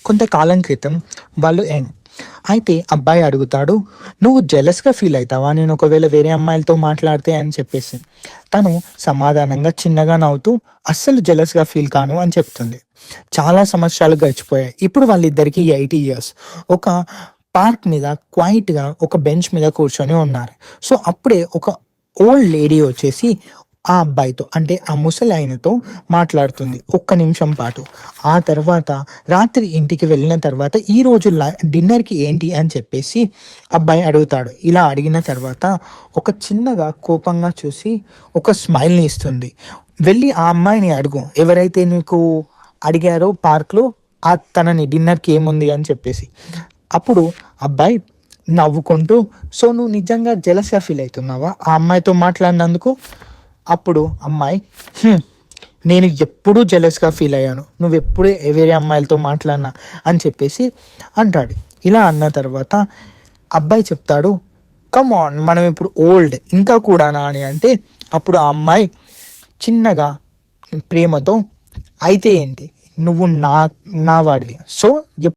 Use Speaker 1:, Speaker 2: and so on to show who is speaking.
Speaker 1: కొంతకాలం క్రితం వాళ్ళు అయితే అబ్బాయి అడుగుతాడు, నువ్వు జెలస్గా ఫీల్ అవుతావా నేను ఒకవేళ వేరే అమ్మాయిలతో మాట్లాడితే అని చెప్పేసి. తను సమాధానంగా చిన్నగా నవ్వుతూ అస్సలు జెలస్గా ఫీల్ కాను అని చెప్తుంది. చాలా సంవత్సరాలు గడిచిపోయాయి. ఇప్పుడు వాళ్ళిద్దరికి 80 ఇయర్స్. ఒక పార్క్ మీద క్వైట్గా ఒక బెంచ్ మీద కూర్చొని ఉన్నారు. సో అప్పుడే ఒక ఓల్డ్ లేడీ వచ్చేసి ఆ అబ్బాయితో అంటే ఆ ముసలి ఆయనతో మాట్లాడుతుంది ఒక్క నిమిషం పాటు. ఆ తర్వాత రాత్రి ఇంటికి వెళ్ళిన తర్వాత ఈ రోజు డిన్నర్కి ఏంటి అని చెప్పేసి అబ్బాయి అడుగుతాడు. ఇలా అడిగిన తర్వాత ఒక చిన్నగా కోపంగా చూసి ఒక స్మైల్ని ఇస్తుంది. వెళ్ళి ఆ అమ్మాయిని అడుగు, ఎవరైతే నీకు అడిగారో పార్క్లో ఆ తనని డిన్నర్కి ఏముంది అని చెప్పేసి. అప్పుడు అబ్బాయి నవ్వుకుంటూ, సో నువ్వు నిజంగా జెలస్గా ఫీల్ అవుతున్నావా ఆ అమ్మాయితో మాట్లాడినందుకు? అప్పుడు అమ్మాయి, నేను ఎప్పుడూ జెలస్గా ఫీల్ అయ్యాను, నువ్వెప్పుడే వేరే అమ్మాయిలతో మాట్లాడినా అని చెప్పేసి అంటాడు. ఇలా అన్న తర్వాత అబ్బాయి చెప్తాడు, కమ్ ఆన్ మనం ఇప్పుడు ఓల్డ్ ఇంకా కూడానా అని అంటే, అప్పుడు ఆ అమ్మాయి చిన్నగా ప్రేమతో, అయితే ఏంటి, నువ్వు నా వాడివి, సో